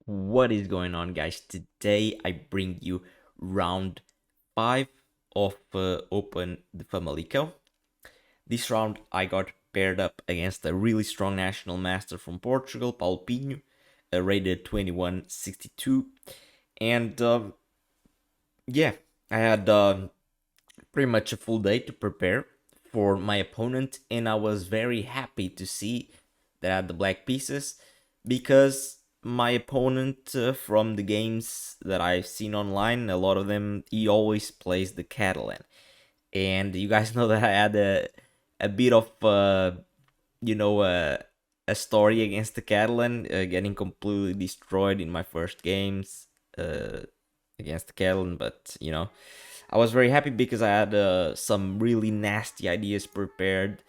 What is going on, guys? Today I bring you round 5 of Open the Famalicão. This round I got paired up against a really strong national master from Portugal, Paulo Pinho, rated 2162. And yeah, I had pretty much a full day to prepare for my opponent, and I was very happy to see that I had the black pieces because my opponent from the games that I've seen online, a lot of them, he always plays the Catalan. And you guys know that I had a bit of, you know, uh, a story against the Catalan, getting completely destroyed in my first games uh, against the Catalan, but I was very happy because I had some really nasty ideas prepared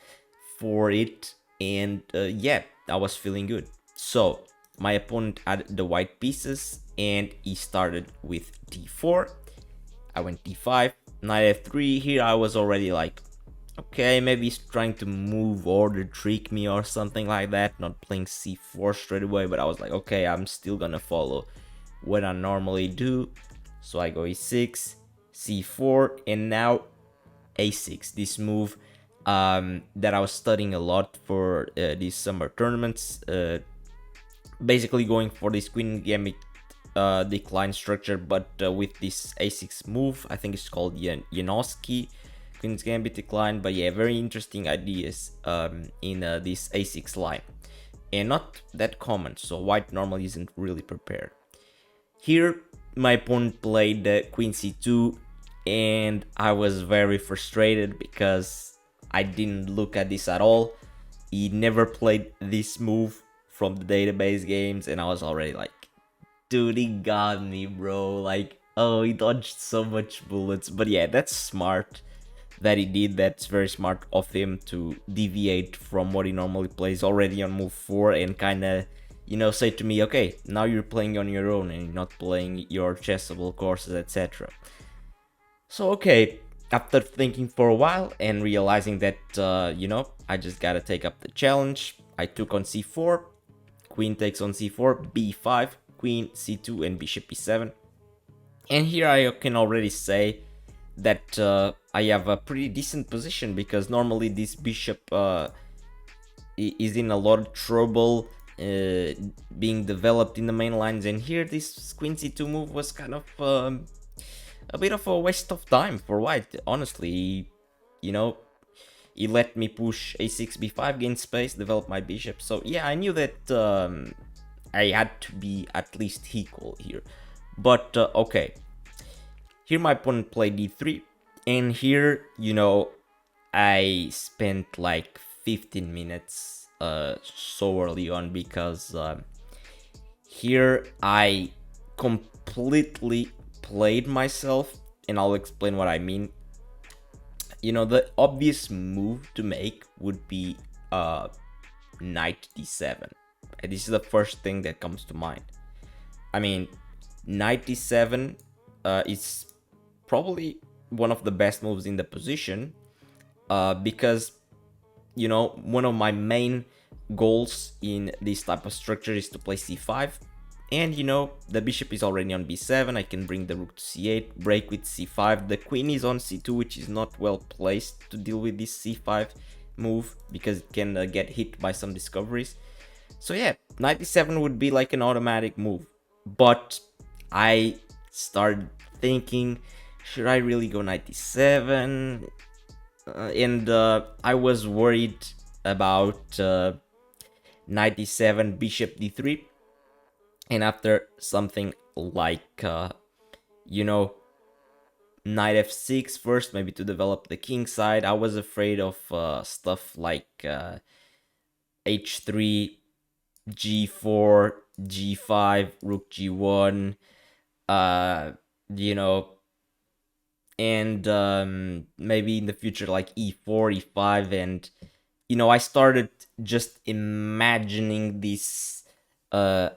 for it, and yeah, I was feeling good. So my opponent had the white pieces, and he started with d4. I went d5, knight f3. Here I was already like, okay, maybe he's trying to move or to trick me or something like that, not playing c4 straight away, but I was like, okay, I'm still gonna follow what I normally do. So I go e6, c4, and now a6. This move that I was studying a lot for these summer tournaments. Basically going for this queen gambit decline structure, but with this a6 move. I think it's called Janoski Queen's Gambit decline. But yeah, very interesting ideas in this a6 line, and not that common. So white normally isn't really prepared. Here, my opponent played queen c2, and I was very frustrated because I didn't look at this at all. He never played this move from the database games, and I was already like, dude, he got me, bro. Like, oh, he dodged so much bullets. But yeah, that's smart that he did. That's very smart of him to deviate from what he normally plays already on move 4 and kind of, say to me, okay, now you're playing on your own and you're not playing your chessable courses, etc. So, okay, after thinking for a while and realizing that, I just gotta take up the challenge, I took on c4, queen takes on c4, b5, queen c2, and bishop e7. And here I can already say that I have a pretty decent position because normally this bishop is in a lot of trouble being developed in the main lines, and here this queen c2 move was kind of a bit of a waste of time for white. Honestly, you know, he let me push a6 b5, gain space, develop my bishop. So yeah, I knew that I had to be at least equal here. But okay, here my opponent played d3, and here, I spent like 15 minutes so early on because here I completely played myself, and I'll explain what I mean. The obvious move to make would be knight d7. And this is the first thing that comes to mind. I mean, knight d7 is probably one of the best moves in the position because, one of my main goals in this type of structure is to play c5. And the bishop is already on b7. I can bring the rook to c8, break with c5. The queen is on c2, which is not well placed to deal with this c5 move because it can get hit by some discoveries. So yeah, knight d7 would be like an automatic move. But I started thinking, should I really go knight d7? And I was worried about knight d7, bishop d3. And after something like, knight f6 first, maybe to develop the king side, I was afraid of stuff like h3, g4, g5, rook g1, you know, and maybe in the future like e4, e5, and I started just imagining uh,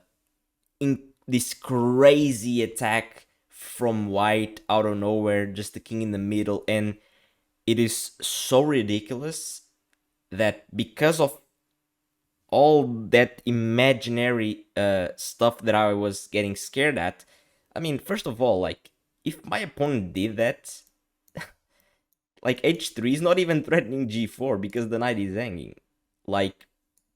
this crazy attack from white out of nowhere, just the king in the middle, and it is so ridiculous that because of all that imaginary stuff that I was getting scared at. I mean, first of all, like, if my opponent did that, like, h3 is not even threatening g4 because the knight is hanging. Like,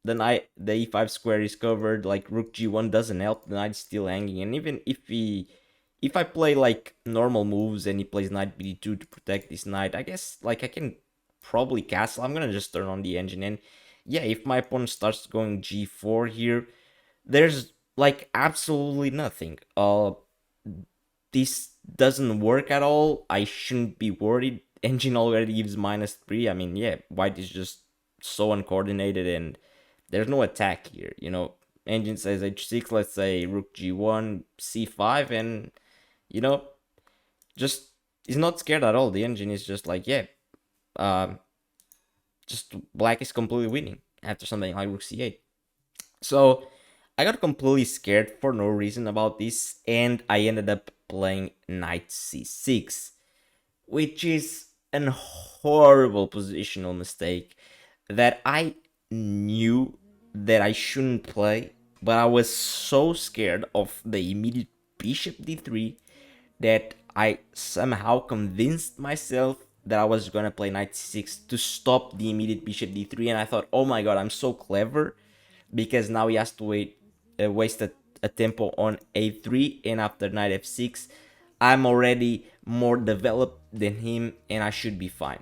the e5 square is covered, like rook g1 doesn't help, the knight is still hanging. And even if I play like normal moves and he plays knight bd2 to protect this knight, I guess like I can probably castle. I'm gonna just turn on the engine, and yeah, if my opponent starts going g4 here, there's like absolutely nothing. This doesn't work at all. I shouldn't be worried. Engine already gives -3. I mean, yeah, white is just so uncoordinated, and there's no attack here. Engine says h6, let's say rook g1, c5, and you know, just he's not scared at all. The engine is just like, yeah, um, just black is completely winning after something like rook c8. So I got completely scared for no reason about this, and I ended up playing knight c6, which is an horrible positional mistake that I knew that I shouldn't play, but I was so scared of the immediate bishop d3 that I somehow convinced myself that I was gonna play knight c6 to stop the immediate bishop d3, and I thought, oh my god, I'm so clever, because now he has to waste a tempo on a3, and after knight f6, I'm already more developed than him, and I should be fine.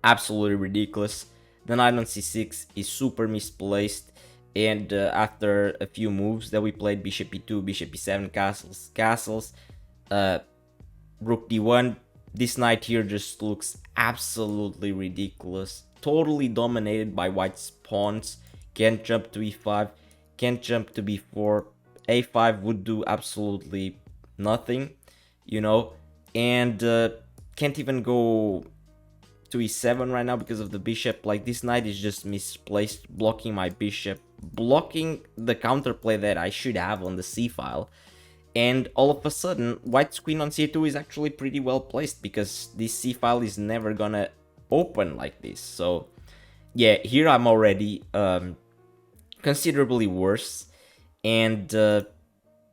Absolutely ridiculous. The knight on c6 is super misplaced, and after a few moves that we played, bishop e2, bishop e7, castles, uh, rook d1, this knight here just looks absolutely ridiculous. Totally dominated by white's pawns. Can't jump to e5, can't jump to b4. a5 would do absolutely nothing, and can't even go to e7 right now because of the bishop. Like, this knight is just misplaced, blocking my bishop, blocking the counterplay that I should have on the c file. And all of a sudden, white's queen on c2 is actually pretty well placed, because this c file is never gonna open like this. So yeah, here I'm already considerably worse, and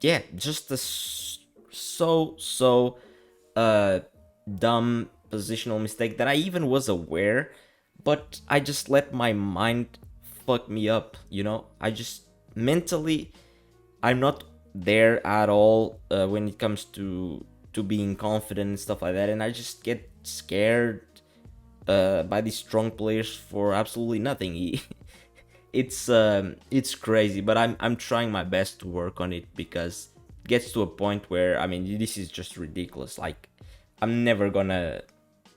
yeah, just a so uh dumb positional mistake that I even was aware, but I just let my mind fuck me up. I just mentally, I'm not there at all when it comes to being confident and stuff like that, and I just get scared by these strong players for absolutely nothing. It's crazy, but I'm trying my best to work on it, because it gets to a point where, I mean, this is just ridiculous. Like, I'm never gonna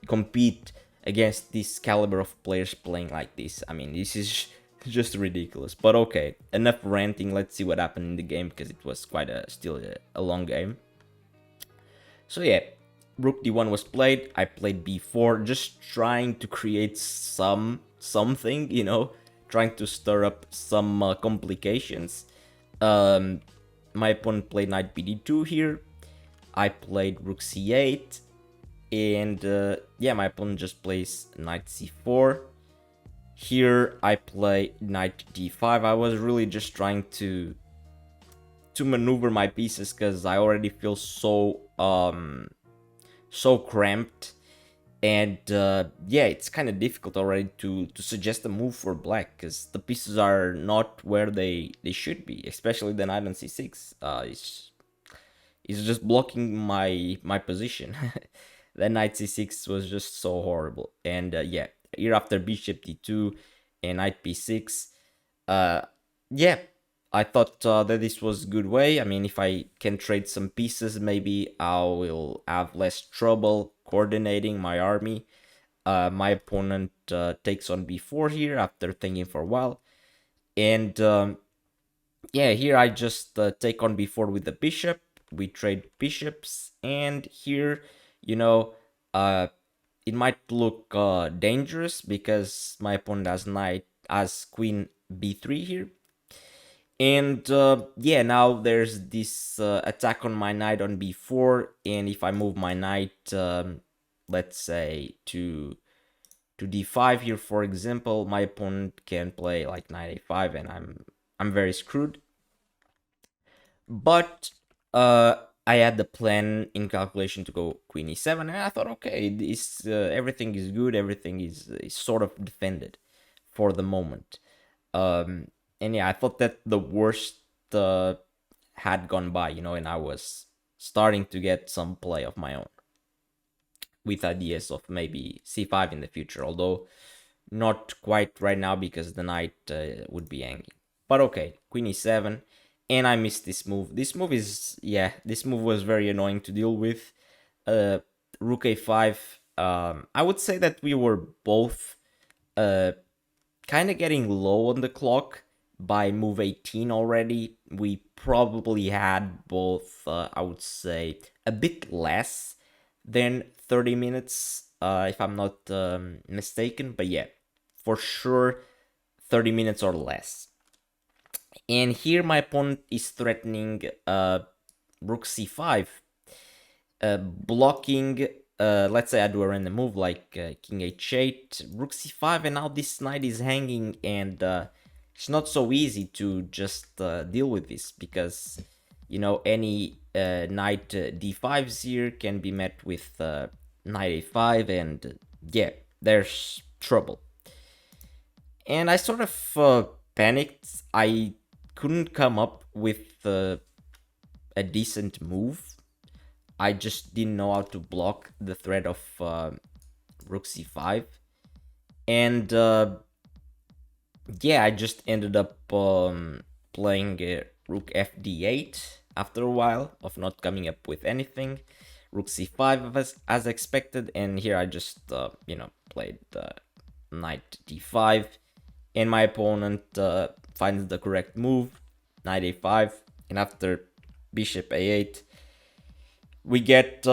compete against this caliber of players playing like this. I mean, this is just ridiculous. But okay, enough ranting. Let's see what happened in the game, because it was quite still a long game. So yeah, rook d1 was played. I played b4, just trying to create something, trying to stir up some complications. My opponent played knight bd2 here. I played rook c8, and yeah, my opponent just plays knight c4. Here I play knight d5. I was really just trying to maneuver my pieces, because I already feel so cramped, and yeah, it's kind of difficult already to suggest a move for black, because the pieces are not where they should be, especially the knight on c6. It's just blocking my position. The knight c6 was just so horrible, and yeah, here after bishop d2 and knight b6, yeah, I thought that this was a good way. I mean, if I can trade some pieces, maybe I will have less trouble coordinating my army. My opponent takes on b4 here after thinking for a while, and yeah, here I just take on b4 with the bishop. We trade bishops, and here, you know, uh, it might look dangerous, because my opponent has queen b3 here, and yeah, now there's this attack on my knight on b4, and if I move my knight, let's say to to d5 here, for example, my opponent can play like knight a5, and I'm very screwed. But I had the plan in calculation to go queen e7, and I thought, okay, this everything is good, everything is sort of defended for the moment. And yeah, I thought that the worst had gone by, and I was starting to get some play of my own with ideas of maybe c5 in the future, although not quite right now because the knight would be hanging. But okay, queen e7, and I missed this move. This move this move was very annoying to deal with. Rook a5. I would say that we were both kind of getting low on the clock by move 18 already. We probably had both, I would say, a bit less than 30 minutes, if I'm not mistaken. But yeah, for sure, 30 minutes or less. And here my opponent is threatening rook c5, blocking. Let's say I do a random move like king h8, rook c5, and now this knight is hanging, and it's not so easy to just deal with this because any knight d5s here can be met with knight a5, and yeah, there's trouble. And I sort of panicked. I couldn't come up with a decent move. I just didn't know how to block the threat of rook c5. And yeah, I just ended up playing rook fd8 after a while of not coming up with anything. Rook c5 as expected, and here I just played knight d5, and my opponent finds the correct move, knight a5, and after bishop a8 we get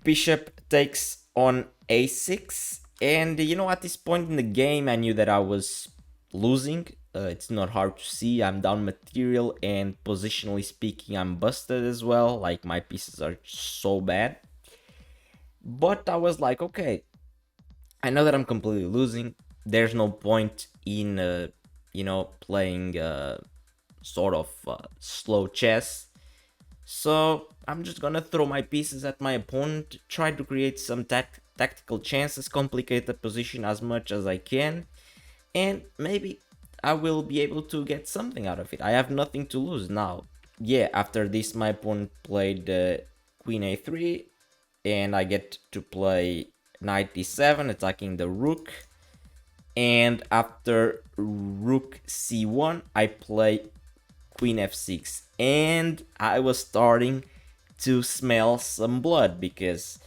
bishop takes on a6, and at this point in the game I knew that I was losing. It's not hard to see. I'm down material, and positionally speaking I'm busted as well, like my pieces are so bad. But I was like, okay, I know that I'm completely losing. There's no point in playing sort of slow chess. So I'm just gonna throw my pieces at my opponent, try to create some tactical chances, complicate the position as much as I can, and maybe I will be able to get something out of it. I have nothing to lose now. Yeah, after this my opponent played queen a3, and I get to play knight d7 attacking the rook, and after rook c1 I play queen f6, and I was starting to smell some blood because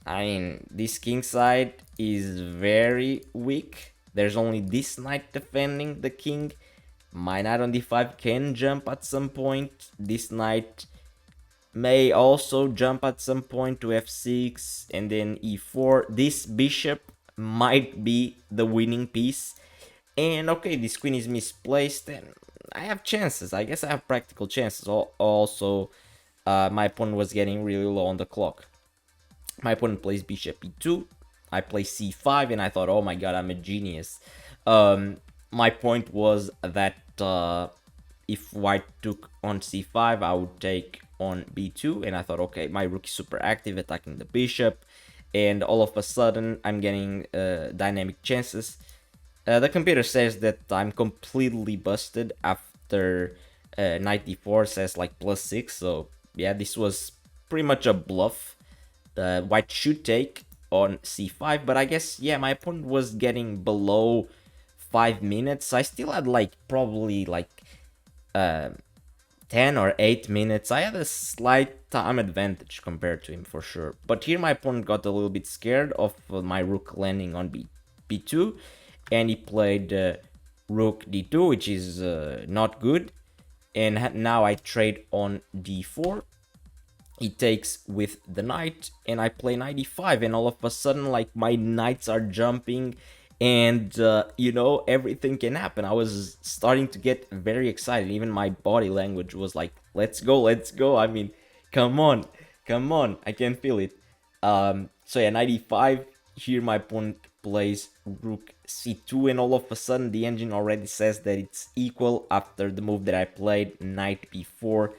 this king side is very weak. There's only this knight defending the king. My knight on d5 can jump at some point. This knight may also jump at some point to f6 and then e4. This bishop might be the winning piece. And okay, this queen is misplaced, and I have chances. I guess I have practical chances. Also, my opponent was getting really low on the clock. My opponent plays bishop e2. I play c5, and I thought, oh my god, I'm a genius. My point was that if white took on c5, I would take on b2, and I thought, okay, my rook is super active, attacking the bishop, and all of a sudden, I'm getting dynamic chances. The computer says that I'm completely busted after knight d4 says like +6, so yeah, this was pretty much a bluff. White should take on c5, but I guess, yeah, my opponent was getting below 5 minutes. I still had like probably like 10 or 8 minutes. I had a slight time advantage compared to him for sure, but here my opponent got a little bit scared of my rook landing on b2, and he played rook d2, which is not good, and now I trade on d4. He takes with the knight, and I play knight e5, and all of a sudden, like, my knights are jumping, and everything can happen. I was starting to get very excited. Even my body language was like, let's go. I mean, come on, I can feel it. So yeah, knight e5. Here my opponent plays rook c2, and all of a sudden the engine already says that it's equal after the move that I played, knight b4,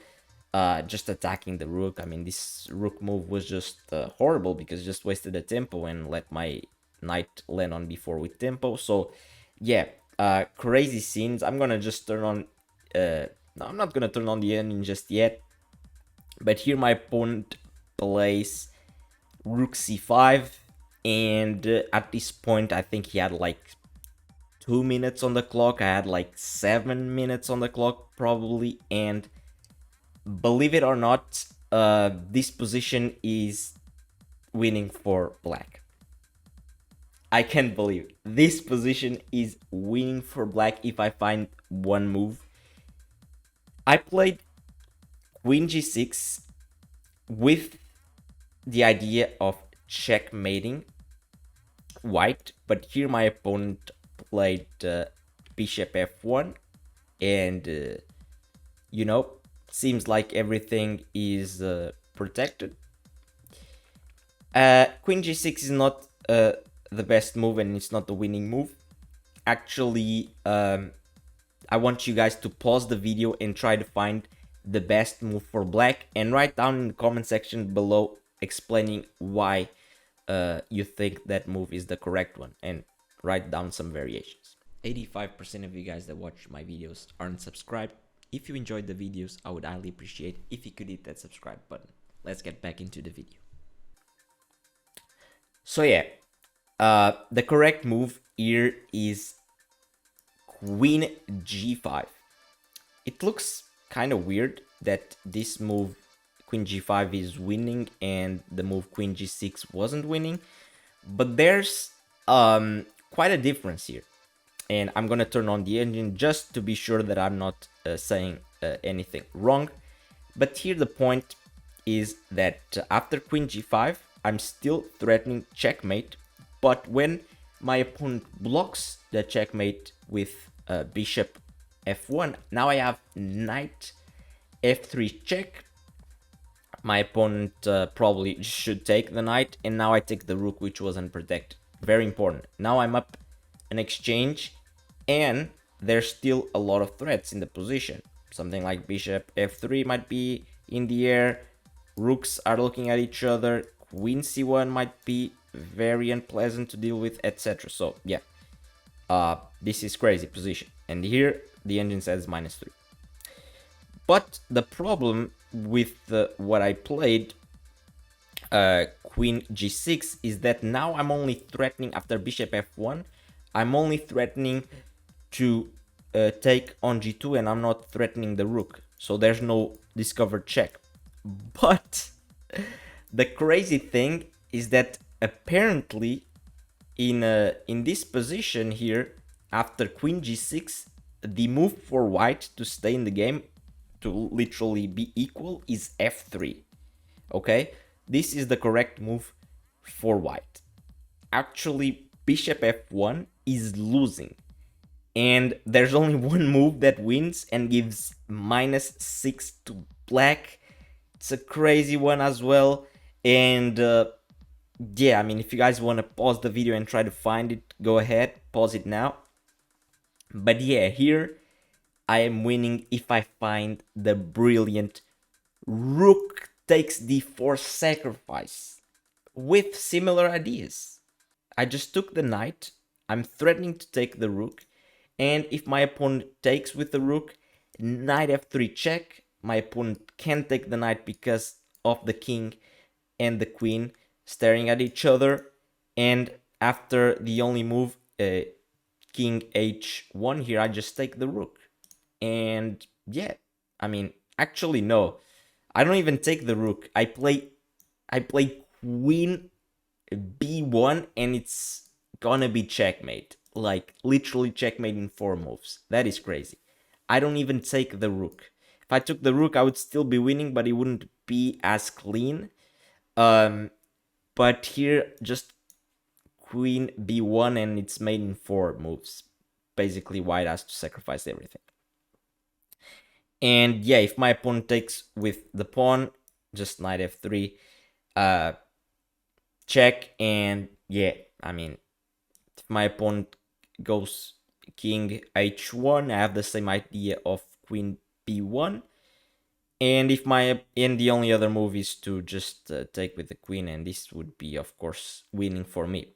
just attacking the rook. I mean, this rook move was just horrible because it just wasted the tempo and let my knight land on b4 with tempo. So yeah, crazy scenes. I'm gonna just turn on no, I'm not gonna turn on the engine just yet, but here my opponent plays rook c5, and at this point I think he had like 2 minutes on the clock. I had like 7 minutes on the clock probably, and believe it or not, this position is winning for black. I can't believe it. This position is winning for black if I find one move. I played queen g6 with the idea of checkmating white, but here my opponent played bishop f1, and you know, seems like everything is protected. Queen g6 is not the best move, and it's not the winning move. Actually, I want you guys to pause the video and try to find the best move for black, and write down in the comment section below explaining why you think that move is the correct one, and write down some variations. 85% of you guys that watch my videos aren't subscribed. If you enjoyed the videos, I would highly appreciate if you could hit that subscribe button. Let's get back into the video. So yeah, the correct move here is queen g5. It looks kind of weird that this move queen g5 is winning and the move queen g6 wasn't winning, but there's quite a difference here, and I'm gonna turn on the engine just to be sure that I'm not saying anything wrong. But here the point is that after queen g5 I'm still threatening checkmate, but when my opponent blocks the checkmate with bishop f1, now I have knight f3 check. My opponent probably should take the knight, and now I take the rook, which was unprotected. Very important. Now I'm up an exchange, and there's still a lot of threats in the position. Something like bishop f3 might be in the air, rooks are looking at each other, queen c1 might be very unpleasant to deal with, etc. So yeah, this is crazy position, and here the engine says -3. But the problem with what I played, queen g6, is that now I'm only threatening, after bishop f1, I'm only threatening to take on g2, and I'm not threatening the rook. So there's no discovered check. But the crazy thing is that apparently in this position here, after queen g6, the move for white to stay in the game, to literally be equal, is f3. Okay, this is the correct move for white. Actually, bishop f1 is losing, and there's only one move that wins and gives -6 to black. It's a crazy one as well. And yeah, I mean, if you guys want to pause the video and try to find it, go ahead, pause it now. But yeah, here I am winning if I find the brilliant rook takes d4 sacrifice with similar ideas. I just took the knight, I'm threatening to take the rook, and if my opponent takes with the rook, knight f3 check, my opponent can't take the knight because of the king and the queen staring at each other, and after the only move, king h1, here I just take the rook. And yeah, I mean, actually no, I don't even take the rook. I play queen b1, and it's gonna be checkmate. Like literally checkmate in 4 moves. That is crazy. I don't even take the rook. If I took the rook, I would still be winning, but it wouldn't be as clean. But here just queen b1, and it's made in 4 moves. Basically white has to sacrifice everything. And yeah, if my opponent takes with the pawn, just knight f3, check, and yeah, I mean, If my opponent goes king h1, I have the same idea of queen b1. And the only other move is to just take with the queen, and this would be, of course, winning for me.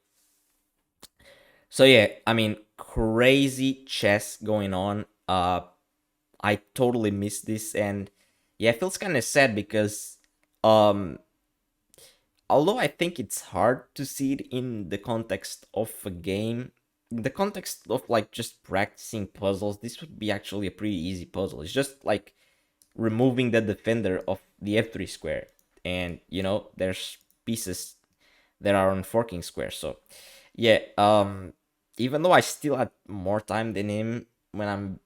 So yeah, I mean, crazy chess going on. I totally missed this, and yeah, it feels kind of sad because um although I think it's hard to see it in the context of a game, in the context of like just practicing puzzles, this would be actually a pretty easy puzzle. It's just like removing the defender of the f3 square, and there's pieces that are on forking square. So yeah, even though I still had more time than him when I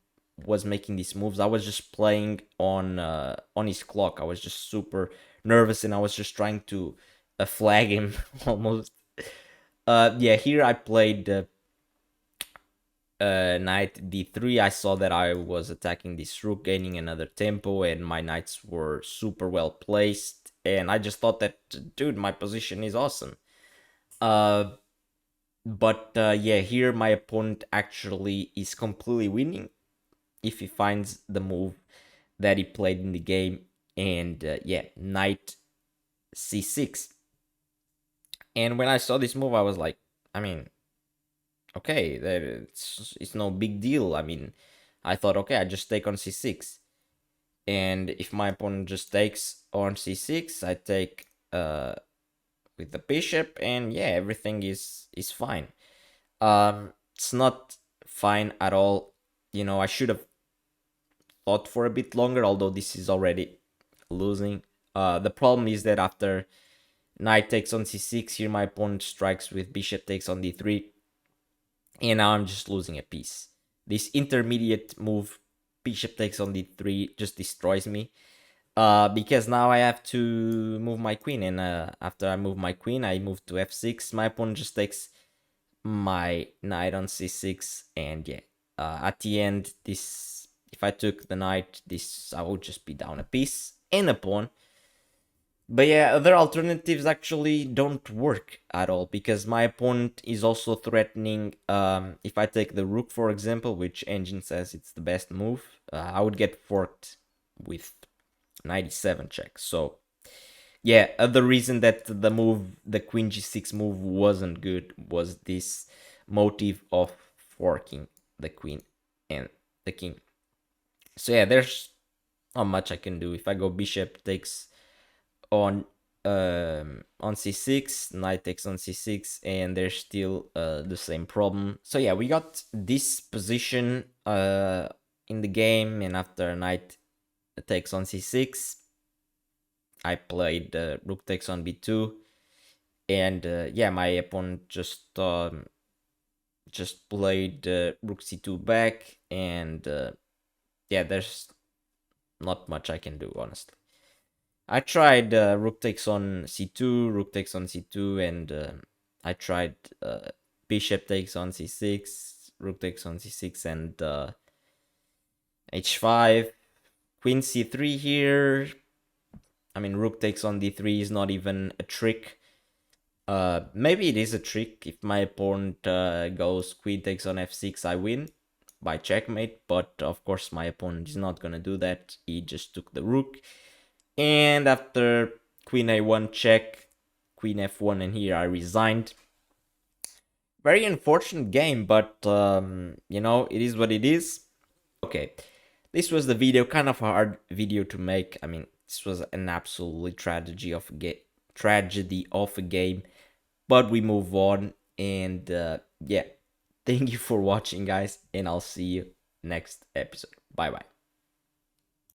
was making these moves, I was just playing on his clock. I was just super nervous, and I was just trying to flag him almost. Yeah, here I played knight d3. I saw that I was attacking this rook, gaining another tempo, and my knights were super well placed, and I just thought that, dude, my position is awesome. But yeah, here my opponent actually is completely winning if he finds the move that he played in the game. And yeah, knight c6. And when I saw this move, I was like, I mean, okay, it's no big deal. I mean, I thought, okay, I just take on c6. And if my opponent just takes on c6, I take with the bishop, and yeah, everything is fine. It's not fine at all. I should have thought for a bit longer, although this is already losing. The problem is that after knight takes on c6, here my opponent strikes with bishop takes on d3, and now I'm just losing a piece. This intermediate move, bishop takes on d3, just destroys me. Because now I have to move my queen, and after I move my queen, I move to f6. My opponent just takes my knight on c6, and yeah, at the end, this, if I took the knight, this, I would just be down a piece and a pawn. But yeah, other alternatives actually don't work at all, because my opponent is also threatening, if I take the rook, for example, which Engine says it's the best move, I would get forked with 97 check. So yeah, the reason that the queen g6 move wasn't good was this motive of forking the queen and the king. So yeah, there's not much I can do. If I go bishop takes on c6, knight takes on c6, and there's still the same problem. So yeah, we got this position in the game, and after knight takes on c6, I played rook takes on b2, and yeah, my opponent just played rook c2 back, and yeah, there's not much I can do, honestly. I tried rook takes on c2, rook takes on c2, and I tried bishop takes on c6, rook takes on c6, and h5, queen c3 here. I mean, rook takes on d3 is not even a trick. Maybe it is a trick. If my opponent goes queen takes on f6, I win by checkmate. But of course, my opponent is not gonna do that. He just took the rook, and after queen a1 check, queen f1, and here I resigned. Very unfortunate game, but it is what it is. Okay, this was the video. Kind of a hard video to make. I mean, this was an absolutely tragedy of a game, but we move on, and yeah, thank you for watching, guys, and I'll see you next episode. Bye bye.